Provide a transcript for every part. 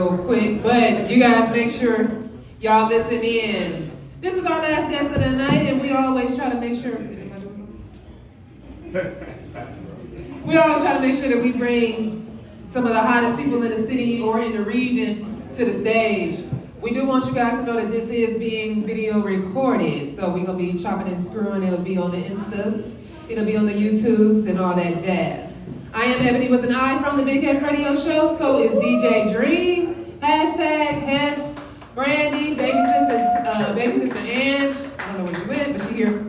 Real quick, but you guys make sure y'all listen in. This is our last guest of the night, and we always try to make sure. We always try to make sure that we bring some of the hottest people in the city or in the region to the stage. We do want you guys to know that this is being video recorded, so we're gonna be chopping and screwing. It'll be on the Instas, it'll be on the YouTubes, and all that jazz. I am Ebony with an I from the Big Heff Radio Show. So is DJ Dream. Hashtag Heff, Brandy, baby sister Ange. I don't know where she went, but she here.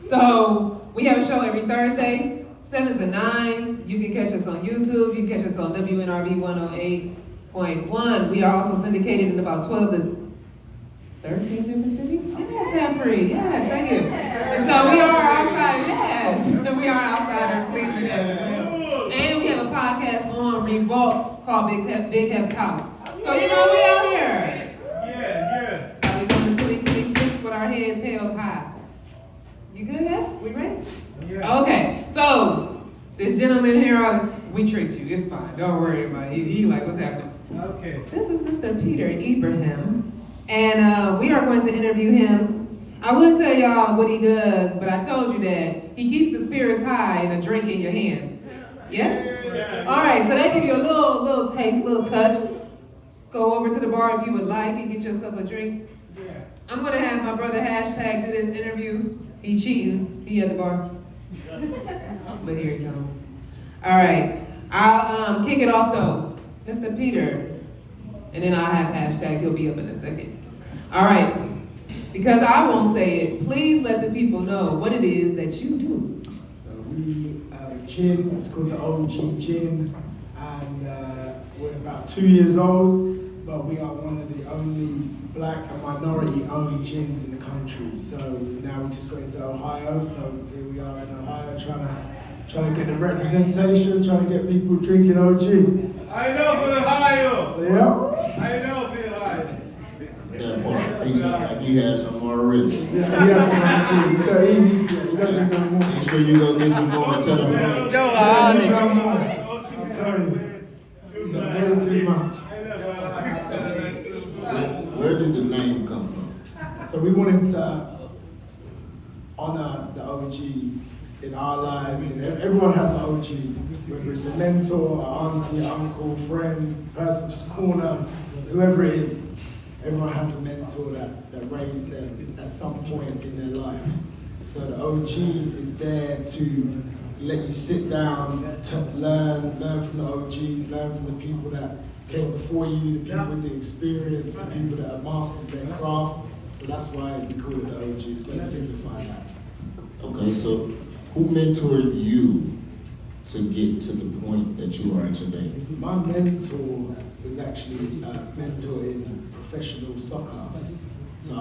So we have a show every Thursday, 7 to 9. You can catch us on YouTube. You can catch us on WNRB 108.1. We are also syndicated in about 12 to 13 different cities. Yes, Heffrey. Yes, thank you. And so we are outside. Yes, we are outside of Cleveland as well. And we have a podcast on Revolt called Big Heff's House. So, you know, we out here. Yeah. We're going to 2026 with our heads held high. You good, Heff? We ready? Yeah. Okay, so this gentleman here, we tricked you. It's fine. Don't worry about it. He like, what's happening? Okay. This is Mr. Peter Ibrahim, and we are going to interview him. I would tell y'all what he does, but I told you that he keeps the spirits high and a drink in your hand. Yes? Yeah. All right, so that give you a little taste, little touch. Go over to the bar if you would like and get yourself a drink. Yeah. I'm going to have my brother Hashtag do this interview. He cheating. He at the bar. But here he comes. All right. I'll kick it off, though. Mr. Peter. And then I'll have Hashtag. He'll be up in a second. All right. Because I won't say it, please let the people know what it is that you do. So we have a gin. It's called the OG Gin. And we're about 2 years old. But we are one of the only black and minority-owned gins in the country. So now we just got into Ohio. So here we are in Ohio, trying to get the representation, trying to get people drinking OG. I know for Ohio. Yeah. I know for Ohio. That part. He had some already. Yeah, he had some OG. He doesn't need no more. Make sure you go get some more and tell him. He need no more. I'll tell you. It's way too much. Where did the name come from? So we wanted to honor the OGs in our lives, and everyone has an OG, whether it's a mentor, an auntie, uncle, friend, person's corner, whoever it is. Everyone has a mentor that raised them at some point in their life. So the OG is there to let you sit down, to learn from the OGs, learn from the people that came before you, the people with the experience, the people that have mastered their craft. So that's why we call it the OG. It's going to signify that. Okay, so who mentored you to get to the point that you are today? My mentor was actually a mentor in professional soccer. So I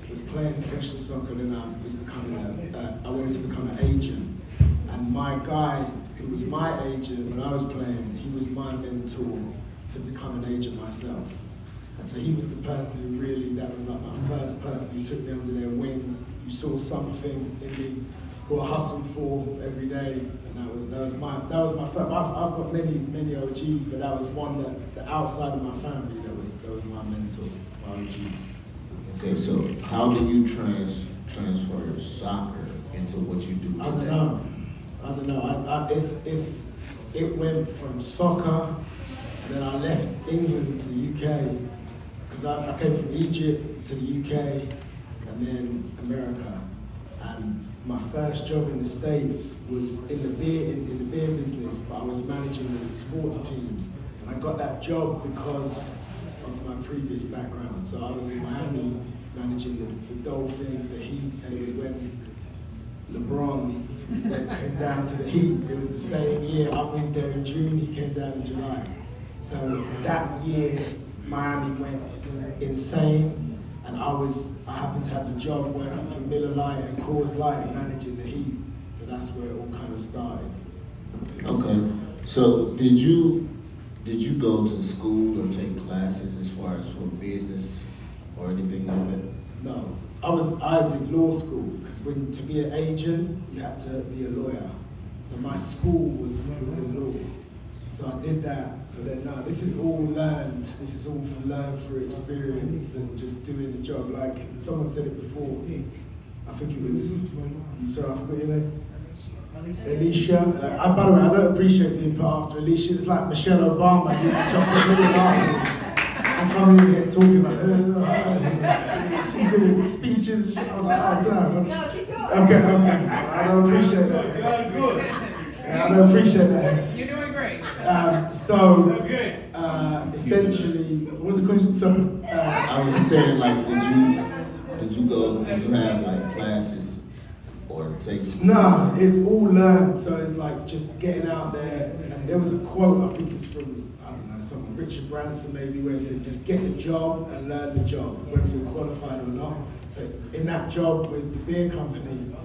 was playing professional soccer, then I was I wanted to become an agent. And my guy, who was my agent when I was playing, he was my mentor to become an agent myself. And so he was the person who that was like my first person who took me under their wing, who saw something in me, who I hustled for every day. And that was my first. I've got many OGs, but that was one that outside of my family, that was my mentor, my OG. Okay, so how do you transfer soccer into what you do today? I don't know. It went from soccer, and then I left England to the UK, because I came from Egypt to the UK, and then America. And my first job in the States was in the beer business, but I was managing the sports teams. And I got that job because of my previous background. So I was in Miami managing the Dolphins, the Heat, and it was when LeBron came down to the Heat. It was the same year. I moved there in June, he came down in July. So that year, Miami went insane, and I happened to have the job working for Miller Lite and Coors Light, managing the Heat. So that's where it all kind of started. Okay, so did you go to school or take classes as far as for business or anything like that? No, I did law school, because to be an agent, you had to be a lawyer. So my school was in law. So I did that, But then no, this is all learned. This is all for learned through experience and just doing the job. Like someone said it before. I think it was, sorry, I forgot your name. Alicia. By the way, I don't appreciate being put after Alicia. It's like Michelle Obama. You chocolate million afterwards. I'm coming in here talking like, she's giving speeches and shit. I was like, oh damn. No, keep going. Okay. I don't appreciate that. You're good. Yeah, I don't appreciate that. You're doing great. Essentially, what was the question? So, I was just saying, like, did you have like classes or take school? nah, it's all learned. So it's like just getting out there. And there was a quote, I think it's from, I don't know, some Richard Branson maybe, where it said, just get the job and learn the job, whether you're qualified or not. So in that job with the beer company,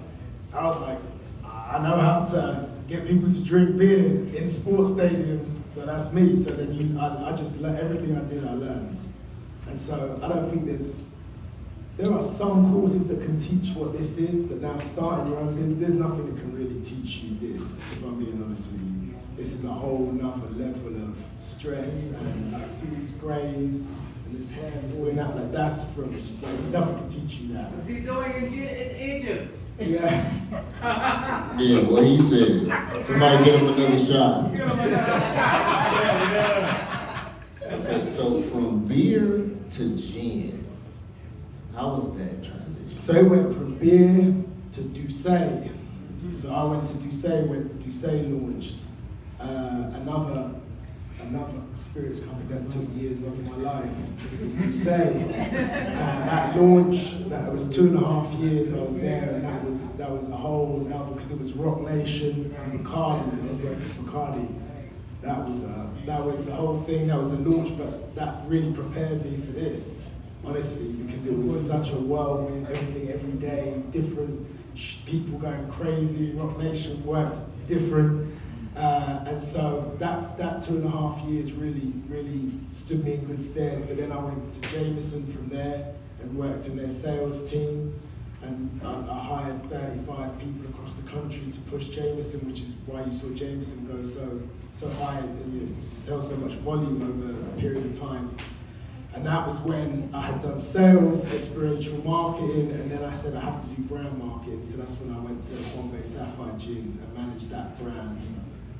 I was like, I know how to get people to drink beer in sports stadiums, so that's me. So then I just learned everything I did, I learned. And so I don't think there are some courses that can teach what this is, but now starting your own business, there's nothing that can really teach you this, if I'm being honest with you. This is a whole nother level of stress, and I see these grays and this hair falling out, like that's from, like, nothing can teach you that. What's he doing in Egypt? Yeah. Yeah, well, he said, somebody get him another shot. Okay, so from beer to gin, how was that transition? So it went from beer to Doucet. So I went to Doucet when Doucet launched. Another spirits company that took years off my life was Doucet. And that launch, that was 2.5 years I was there, and that was a whole another, because it was Rock Nation and Bacardi. I was working for Bacardi. That was the whole thing. That was a launch, but that really prepared me for this, honestly, because it was such a whirlwind. Everything every day, different people going crazy. Rock Nation works different. And so that 2.5 years really stood me in good stead. But then I went to Jameson from there and worked in their sales team. And I hired 35 people across the country to push Jameson, which is why you saw Jameson go so high and sell so much volume over a period of time. And that was when I had done sales, experiential marketing, and then I said I have to do brand marketing. So that's when I went to Bombay Sapphire Gin and managed that brand.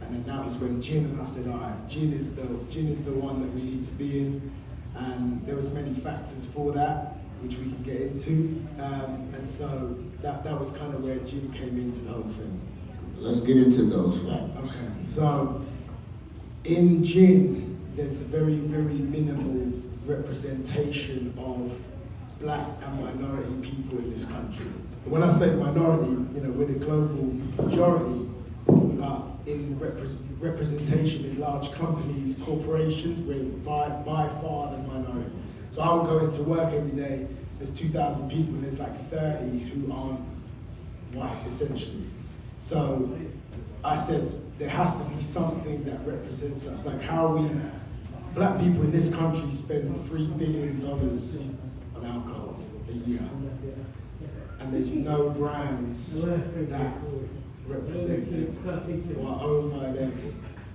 And then that was when gin, and I said, all right, gin is the one that we need to be in. And there was many factors for that, which we can get into. And so that was kind of where gin came into the whole thing. Let's get into those factors. Okay, so in gin, there's a very, very minimal representation of black and minority people in this country. When I say minority, we're the global majority, but in representation in large companies, corporations, we're by far the minority. So I would go into work every day, there's 2,000 people, and there's like 30 who aren't white, essentially. So I said, there has to be something that represents us. Like black people in this country spend $3 billion on alcohol a year. And there's no brands that represent them or are owned by them.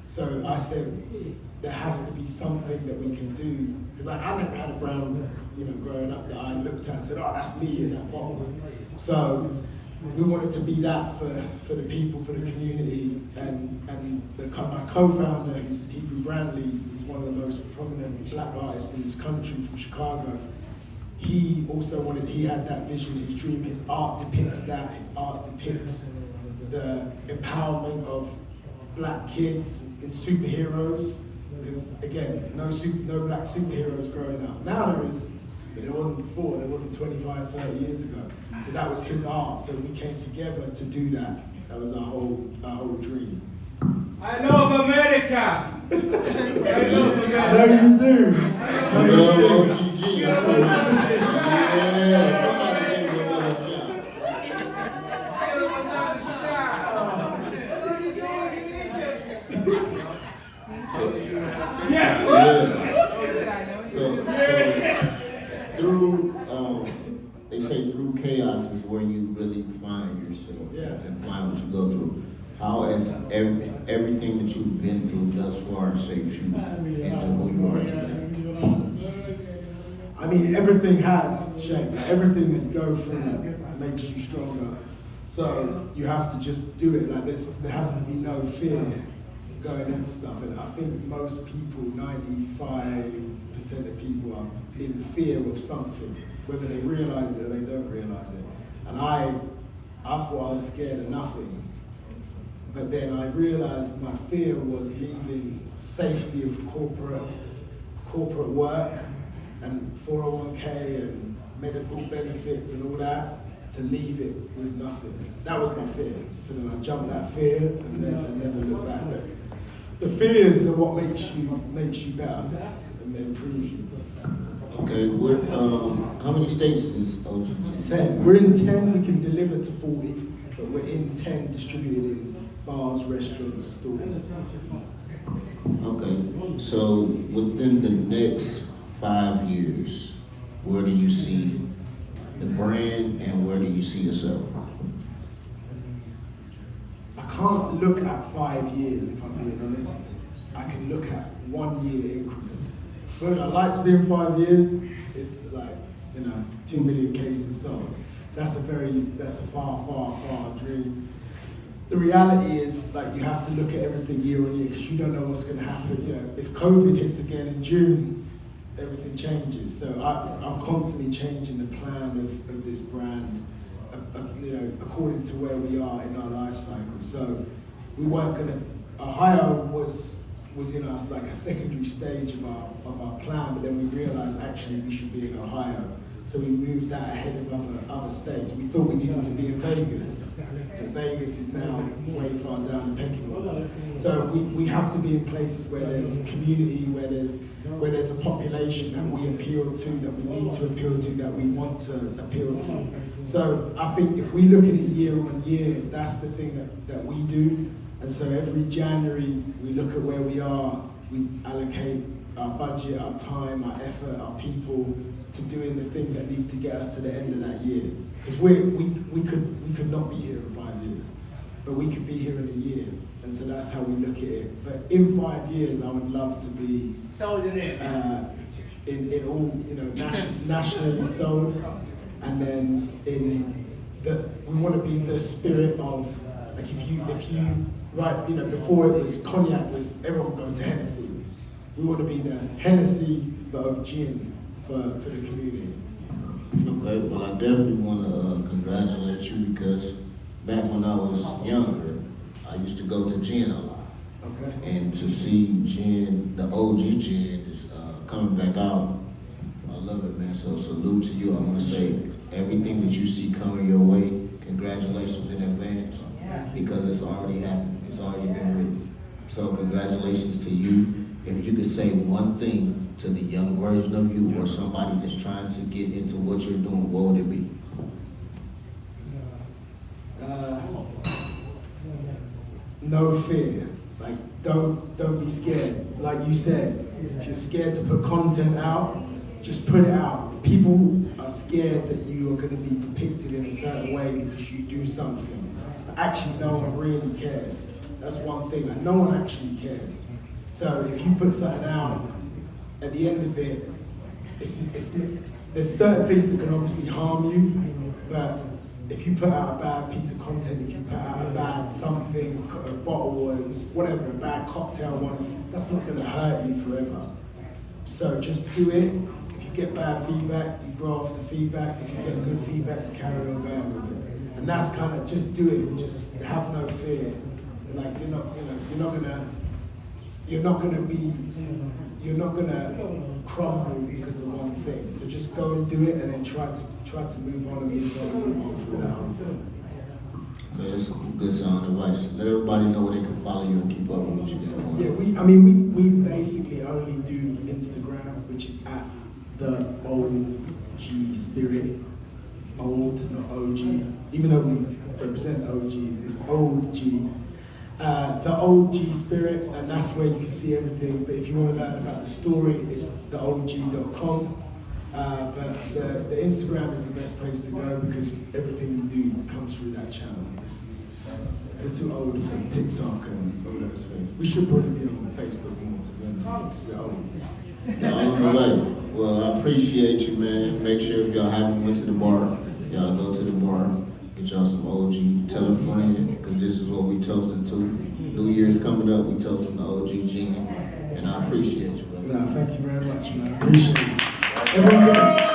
So I said, there has to be something that we can do. Because I never had a brand, growing up that I looked at and said, oh, that's me in that bottle. So we wanted to be that for the people, for the community. And my co-founder, who's Hebrew Brandley, is one of the most prominent black artists in this country from Chicago. He also he had that vision, his dream, his art depicts that. His art depicts the empowerment of black kids in superheroes. Because again, no black superheroes growing up. Now there is, but there wasn't before. There wasn't 25, 30 years ago. So that was his art. So we came together to do that. That was our whole dream. I love America. I know you do. I love OTG. Yeah, somebody give him another shot. Yeah. So through, they say through chaos is where you really find yourself and find what you go through. How has everything that you've been through thus far shaped you into who you are today? I mean, everything has shape. Everything that you go through makes you stronger. So you have to just do it. Like there has to be no fear going into stuff. And I think most people, 95% of people, are in fear of something, whether they realize it or they don't realize it. And I thought I was scared of nothing. But then I realized my fear was leaving safety of corporate work and 401k and medical benefits and all that, to leave it with nothing. That was my fear. So then I jumped that fear and then I never looked back. But the fears are what makes you better and improves you. Okay, how many states is OGG? 10. We're in 10, we can deliver to 40, but we're in 10 distributed in bars, restaurants, stores. Okay, so within the next 5 years, where do you see the brand and where do you see yourself? I can't look at 5 years if I'm being honest. I can look at 1 year increments. But I'd like to be in 5 years. It's like, 2 million cases sold. That's a far, far, far dream. The reality is, like, you have to look at everything year on year because you don't know what's going to happen. If COVID hits again in June, everything changes. So I'm constantly changing the plan of this brand, according to where we are in our life cycle. So we weren't going to. Ohio was in us like a secondary stage of our plan, but then we realized actually we should be in Ohio. So we moved that ahead of other states. We thought we needed to be in Vegas, but Vegas is now way far down the pecking order. So we have to be in places where there's community, where there's a population that we appeal to, that we need to appeal to, that we want to appeal to. So I think if we look at it year on year, that's the thing that we do. And so every January, we look at where we are, we allocate our budget, our time, our effort, our people to doing the thing that needs to get us to the end of that year. Because we could not be here in 5 years, but we could be here in a year. And so that's how we look at it. But in 5 years, I would love to be in all, nationally sold. And then we want to be the spirit of, like if you right, before it was cognac, everyone would go to Hennessy. We want to be the Hennessy, but of gin for the community. Okay, well, I definitely want to congratulate you because back when I was younger, I used to go to gin a lot. Okay. And to see gin, the OG gin is coming back out. I love it, man. So salute to you. I want to say everything that you see coming your way, congratulations in advance because it's already happened. It's already been written. So congratulations to you. If you could say one thing to the young version of you or somebody that's trying to get into what you're doing, what would it be? No fear. Like, don't be scared. Like you said, if you're scared to put content out, just put it out. People are scared that you are going to be depicted in a certain way because you do something. But actually, no one really cares. That's one thing. Like, no one actually cares. So if you put something out, at the end of it, there's certain things that can obviously harm you, but if you put out a bad piece of content, if you put out a bad something, a bottle or whatever, a bad cocktail one, that's not going to hurt you forever. So just do it. If you get bad feedback, you grow off the feedback. If you get good feedback, you carry on going with it. And that's kind of, just do it. Just have no fear. Like, you're not gonna crumble because of one thing. So just go and do it, and then try to move on and move on through that whole thing. Okay, that's good sound advice. Let everybody know where they can follow you and keep up with what you got going. Yeah, we basically only do Instagram, which is at the Old G Spirit. Old, not OG. Even though we represent the OGs, it's Old G. The Old G Spirit, and that's where you can see everything. But if you want to learn about the story, it's theoldg.com. But the Instagram is the best place to go because everything we do comes through that channel. We're too old for TikTok and all those things. We should probably be on Facebook more, to be honest, because we're old. The only way. Well, I appreciate you, man. Make sure if y'all haven't went to the bar, y'all go to the bar, get y'all some OG, tell a friend, because this is what we toasting to. New Year's coming up, we toasting the OG gin, and I appreciate you, brother. Nah, thank you very much, man. I appreciate it. Everyone,